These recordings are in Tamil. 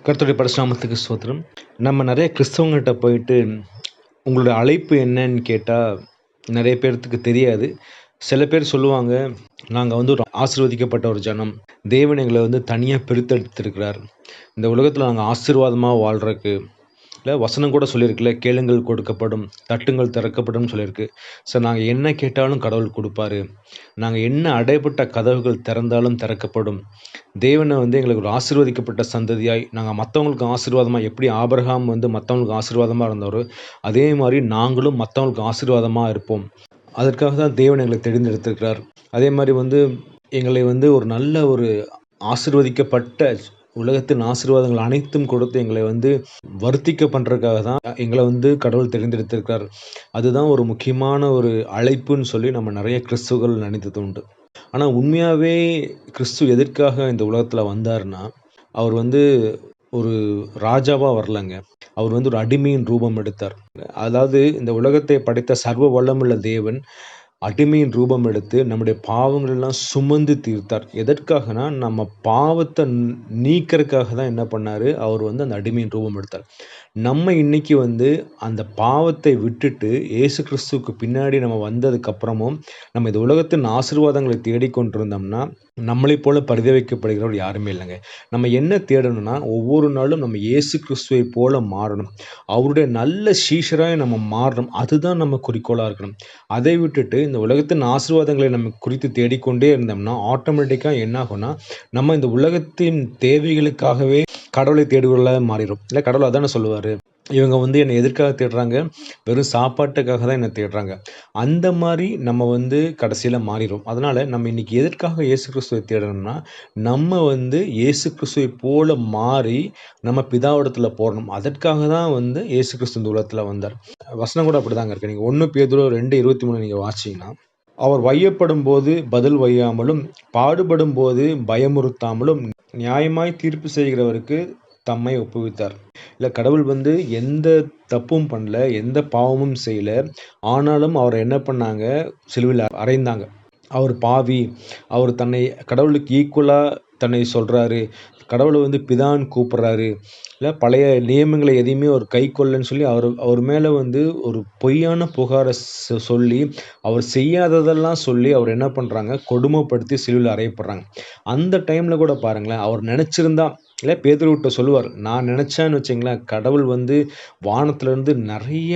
கர்த்தருடைய பரிசுநாமத்துக்கு ஸ்தோத்திரம். நம்ம நெறைய கிறிஸ்தவங்கள்ட்ட போயிட்டு, உங்களுடைய அழைப்பு என்னன்னு கேட்டா, நெறைய பேர்த்துக்கு தெரியாது. சில பேர் சொல்லுவாங்க, "நாங்க வந்து ஒரு ஆசீர்வதிக்கப்பட்ட ஒரு ஜனம். தேவன் எங்கள வந்து தனியா பிரித்தெடுத்திருக்கிறார். இந்த உலகத்தில நாங்க ஆசீர்வாதமா வாழ்றக்கு" இல்ல வசனம் கூட சொல்லியிருக்குல்ல, "கேளுங்கள் கொடுக்கப்படும், தட்டுங்கள் திறக்கப்படும்னு" சொல்லியிருக்கு. ஸோ நாங்க என்ன கேட்டாலும் கடவுள் குடுப்பாரு. நாங்க என்ன அடைபட்ட கதவுகள் திறந்தாலும் திறக்கப்படும். தேவன வந்து எங்களுக்கு ஒரு ஆசீர்வதிக்கப்பட்ட சந்ததியாய், நாங்க மத்தவங்களுக்கு ஆசீர்வாதமா எப்படி ஆபிரகாம் வந்து மத்தவங்களுக்கு ஆசீர்வாதமா இருந்தாரோ, அதே மாரி நாங்களும் மத்தவங்களுக்கு ஆசீர்வாதமா இருப்போம். அதற்காக தான் தேவன் எங்களை தெரிந்தெடுத்திருக்கிறார். அதே மாரி வந்து எங்களை வந்து ஒரு நல்ல ஒரு ஆசீர்வதிக்கப்பட்ட உலகத்தின் ஆசீர்வாதங்கள் அனைத்தும் கொடுத்து எங்களை வந்து வர்த்திக்க பண்றதுக்காக தான் எங்கள வந்து கடவுள் தெரிந்தெடுத்திருக்கிறார். அதுதான் ஒரு முக்கியமான ஒரு அழைப்புன்னு சொல்லி நம்ம நெறைய கிறிஸ்துவர்கள் நினைத்தது உண்டு. ஆனா உண்மையாவே கிறிஸ்து எதற்காக இந்த உலகத்துல வந்தாருன்னா, அவர் வந்து ஒரு ராஜாவா வரலங்க. அவர் வந்து ஒரு அடிமையின் ரூபம் எடுத்தார். அதாவது இந்த உலகத்தை படைத்த சர்வ வல்லமையுள்ள தேவன், அடிமையின் ரூபம் எடுத்து நம்முடைய பாவங்கள் எல்லாம் சுமந்து தீர்த்தார். எதற்காகன்னா, நம்ம பாவத்த நீக்கறக்காக தான் என்ன பண்ணாரு, அவர் வந்து அந்த அடிமையின் ரூபம் எடுத்தார். நம்ம இன்னைக்கு வந்து அந்த பாவத்தை விட்டுட்டு, இயேசு கிறிஸ்துவுக்கு பின்னாடி நம்ம வந்ததுக்கப்புறமும், நம்ம இந்த உலகத்தின் ஆசீர்வாதங்களை தேடிக்கொண்டிருந்தோம்னா, நம்மளைப் போல பரிதபிக்கப்படுகிறவர் யாருமே இல்லங்க. நம்ம என்ன தேடணும்னா, ஒவ்வொரு நாளும் நம்ம இயேசு கிறிஸ்துவைப் போல மாறணும். அவருடைய நல்ல சீஷராய் நம்ம மாறணும். அதுதான் நம்ம குறிக்கோளா இருக்கணும். அதை விட்டுட்டு இந்த உலகத்தின் ஆசீர்வாதங்களை நம்ம குறித்து தேடிக்கொண்டே இருந்தோம்னா, ஆட்டோமேட்டிக்கா என்ன ஆகும்னா, நம்ம இந்த உலகத்தின் தேவைகளுக்காகவே கடவுளை தேடுபவர்களா மாறிரும். இல்ல கடவுள் அதானே சொல்லுவாரு. இவங்க வந்து என்னை எதற்காக தேடுறாங்க? வெறும் சாப்பாட்டுக்காக தான் என்ன தேடுறாங்க. அந்த மாரி நம்ம வந்து கடைசியில மாறிருவோம். அதனால நம்ம இன்னைக்கு எதற்காக இயேசு கிறிஸ்துவை தேடணும்னா, நம்ம வந்து இயேசு கிறிஸ்துவை போல மாறி, நம்ம பிதாவிடத்துல போறணும். அதற்காக தான் வந்து இயேசு கிறிஸ்து இந்த உலகத்துல வந்தார். வசனம் கூட அப்படிதாங்க இருக்கு. நீங்க 1 பேதுரு 2:23 நீங்க வாசிச்சீங்கன்னா, அவர் வையப்படும்போது பதில் வையாமலும், பாடுபடும்போது பயமுறுத்தாமலும், நியாயமாய் தீர்ப்பு செய்கிறவருக்கு தம்மை ஒப்புவித்தார். இல்ல கடவுள் வந்து எந்த தப்பும் பண்ணல, எந்த பாவமும் செய்யல. ஆனாலும் அவர என்ன பண்ணாங்க, சிலுவையில அறைந்தாங்க. அவர் பாவி, அவர் தன்னை கடவுளுக்கு ஈக்குவலா தன்னை சொல்றாரு. கடவுள வந்து பிதான்னு கூப்பிடுறாரு. இல்ல பழைய நியமங்களை எதையுமே அவர் கைக்கொள்ளலன்னு சொல்லி அவர் அவர் மேல வந்து ஒரு பொய்யான புகார சொல்லி, அவர் செய்யாததெல்லாம் சொல்லி அவர் என்ன பண்றாங்க, கொடுமைப்படுத்தி சிலுவையில அறையப்படுறாங்க. அந்த டைம்ல கூட பாருங்களேன், அவர் நெனச்சிருந்தா இல்ல பேதுருவுட்ட சொல்லுவார். நான் நெனச்சேன்னு வச்சுக்கங்களேன், கடவுள் வந்து வானத்திலருந்து நெறைய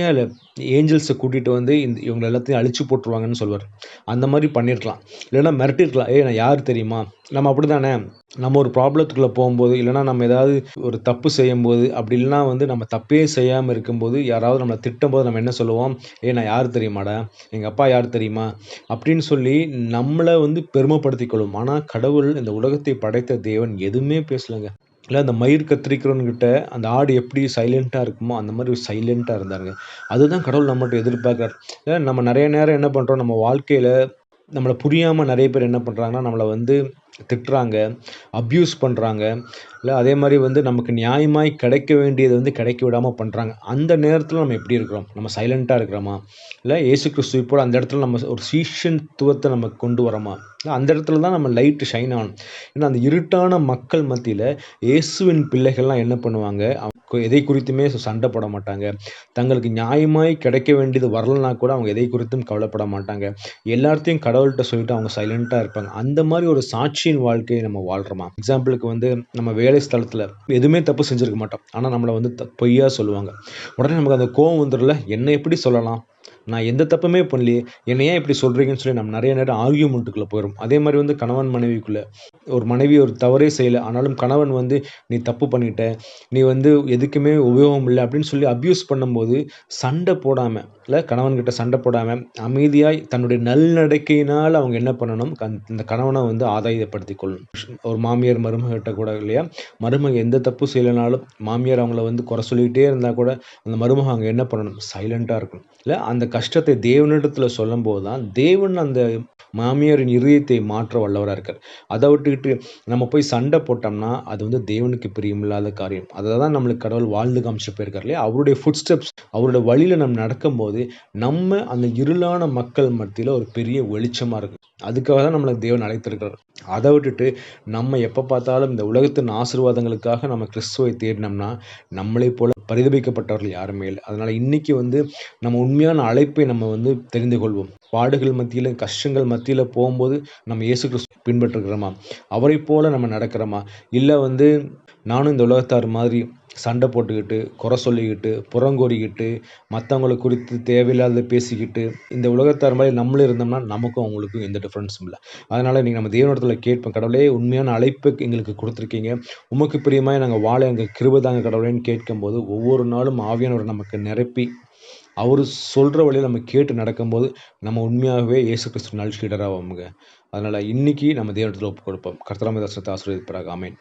ஏஞ்சல்ஸ கூட்டிட்டு வந்து இவங்க எல்லாத்தையும் அழிச்சு போட்டுருவாங்கன்னு சொல்லுவாரு. அந்த மாரி பண்ணியிருக்கலாம். இல்லன்னா மிரட்டியிருக்கலாம். "ஏய் நான் யார் தெரியுமா?" நம்ம அப்படித்தானே. நம்ம ஒரு ப்ராப்ளத்துக்குள்ள போம்போது, இல்லன்னா நம்ம ஏதாவது ஒரு தப்பு செய்யும்போது, அப்படி இல்லன்னா வந்து நம்ம தப்பே செய்யாம இருக்கும்போது, யாராவது நம்மள திட்டும்போது நம்ம என்ன சொல்லுவோம்? "ஏய் நான் யார் தெரியுமாடா? எங்க அப்பா யார் தெரியுமா?" அப்படின்னு சொல்லி நம்மள வந்து பெருமைப்படுத்திக் கொள்வோம். ஆனா கடவுள் இந்த உலகத்தை படைத்த தேவன் எதுவுமே பேசலங்க. இல்ல அந்த மயிர் கத்தரிக்கிறவன்கிட்ட அந்த ஆடு எப்படி சைலன்ட்டா இருக்குமோ, அந்த மாரி சைலன்ட்டா இருந்தாருங்க. அதுதான் கடவுள் நம்மட்ட எதிர்பார்க்கிறார். நம்ம நெறைய நேரம் என்ன பண்றோம், நம்ம வாழ்க்கையில நம்மள புரியாம நெறைய பேர் என்ன பண்றாங்கன்னா, நம்மள வந்து திட்டுறாங்க, அப்யூஸ் பண்றாங்க. இல்ல அதே மாரி வந்து நமக்கு நியாயமாய் கிடைக்க வேண்டியது வந்து கிடைக்க விடாம பண்றாங்க. அந்த நேரத்தில நம்ம எப்படி இருக்கிறோம்? நம்ம சைலன்ட்டா இருக்கிறோமா? இல்ல இயேசு கிறிஸ்துவை போல அந்த இடத்துல நம்ம ஒரு சீஷத்துவத்த நம்ம கொண்டு வரோமா? இல்ல அந்த இடத்துல தான் நம்ம லைட் ஷைன் ஆகணும். ஏன்னா அந்த இருட்டான மக்கள் மத்தியில இயேசுவின் பிள்ளைகள்லாம் என்ன பண்ணுவாங்க, எதை குறித்துமே சண்டை போட மாட்டாங்க. தங்களுக்கு நியாயமாய் கிடைக்க வேண்டியது வரலனா கூட அவங்க எதை குறித்தும் கவலைப்பட மாட்டாங்க. எல்லாத்தையும் கடவுள்ட்ட சொல்லிட்டு அவங்க சைலன்ட்டா இருப்பாங்க. அந்த மாரி ஒரு சாட்சியின் வாழ்க்கையை நம்ம வாழ்றோமா? எக்ஸாம்பிளுக்கு வந்து நம்ம வேலை ஸ்தலத்துல எதுவுமே தப்பு செஞ்சிருக்க மாட்டோம். ஆனா நம்மள வந்து பொய்யா சொல்லுவாங்க. உடனே நமக்கு அந்த கோவம் வந்துரும்ல. என்ன எப்படி சொல்லலாம்? நான் எந்த தப்புமே பண்ணலையே. என்ன ஏன் இப்படி சொல்றீங்கன்னு சொல்லி நம்ம நெறைய நேரம் ஆர்கியூமென்ட்க்குள்ள போயிரும். அதே மாரி வந்து கணவன் மனைவிக்குள்ள. ஒரு மனைவி ஒரு தவறே செய்யல. ஆனாலும் கணவன் வந்து நீ தப்பு பண்ணிட்ட. நீ வந்து எதுக்குமே உபயோகம் இல்ல அப்படின்னு சொல்லி அப்யூஸ் பண்ணும்போது, சண்டை போடாம, இல்ல கணவன்கிட்ட சண்டை போடாம, அமைதியாய் தன்னுடைய நல்நடக்கையினால அவங்க என்ன பண்ணணும், இந்த கணவன வந்து ஆதாயப்படுத்திக் கொள்ளணும். ஒரு மாமியார் மருமகட்ட கூட இல்லையா, மருமக எந்த தப்பும் செய்யலனாலும், மாமியார் அவங்கள வந்து குறை சொல்லிட்டே இருந்தா கூட, அந்த மருமக அங்க என்ன பண்ணணும், சைலன்ட்டா இருக்கணும். இல்ல அந்த கஷ்டத்தை தேவனிடத்துல சொல்லும்போது தான், தேவன் அந்த மாமியாரின் இருதயத்தை மாற்ற வல்லவரா இருக்கார். அத விட்டுக்கிட்டு நம்ம போய் சண்டை போட்டோம்னா, அது வந்து தேவனுக்கு பிரியமில்லாத காரியம். அத தான் நம்மளுக்கு கடவுள் வாழ்ந்து காமிச்சுட்டு போயிருக்காரு இல்லையா? அவருடைய ஃபுட் ஸ்டெப்ஸ் அவருடைய வழியில நம்ம நடக்கும்போது, நம்ம அந்த இருளான மக்கள் மத்தியில ஒரு பெரிய வெளிச்சமா இருக்கு. அதுக்காக தான் நம்மள தேவன் அழைத்திருக்கிறார். அத விட்டுட்டு நம்ம எப்ப பார்த்தாலும் இந்த உலகத்தின் ஆசீர்வாதங்களுக்காக நம்ம கிறிஸ்துவை தேடினோம்னா, நம்மளைப் போல பரிதபிக்கப்பட்டவர்கள் யாருமே இல்ல. அதனால இன்னைக்கு வந்து நம்ம உண்மையான அழைப்பை நம்ம வந்து தெரிந்து கொள்வோம். பாடுகள் மத்தியில, கஷ்டங்கள் மத்தியில போம்போது, நம்ம இயேசு கிறிஸ்துவ பின்பற்றுகிறோமா? அவரைப் போல நம்ம நடக்கிறோமா? இல்ல வந்து நானும் இந்த உலகத்தார் மாதிரி சண்டை போட்டுக்கிட்டு, குறை சொல்லிக்கிட்டு, புறங்கூறிக்கிட்டு, மத்தவங்கள குறித்து தேவையில்லாதத பேசிக்கிட்டு, இந்த உலகத்தார் மாரி நம்மளும் இருந்தோம்னா, நமக்கும் அவங்களுக்கும் எந்த டிஃபரன்ஸும் இல்ல. அதனால இன்னைக்கு நம்ம தேவனிடத்துல கேட்போம். கடவுளே உண்மையான அழைப்ப எங்களுக்கு குடுத்துருக்கீங்க. உமக்கு பிரியமாய் நாங்க வாழ எங்களுக்கு கிருபை தாங்க கடவுளேன்னு கேட்கும்போது, ஒவ்வொரு நாளும் ஆவியானவர் நமக்கு நிரப்பி, அவரு சொல்ற வழியில நம்ம கேட்டு நடக்கும்போது, நம்ம உண்மையாகவே இயேசு கிறிஸ்துவின் நல்சீடராவோமுங்க. அதனால இன்னைக்கு நம்ம தேவனிடத்துல ஒப்புக் கொடுப்போம். கர்த்தர் தாமே இந்த வசனத்தை ஆசீர்வதிப்பாராக. ஆமென்.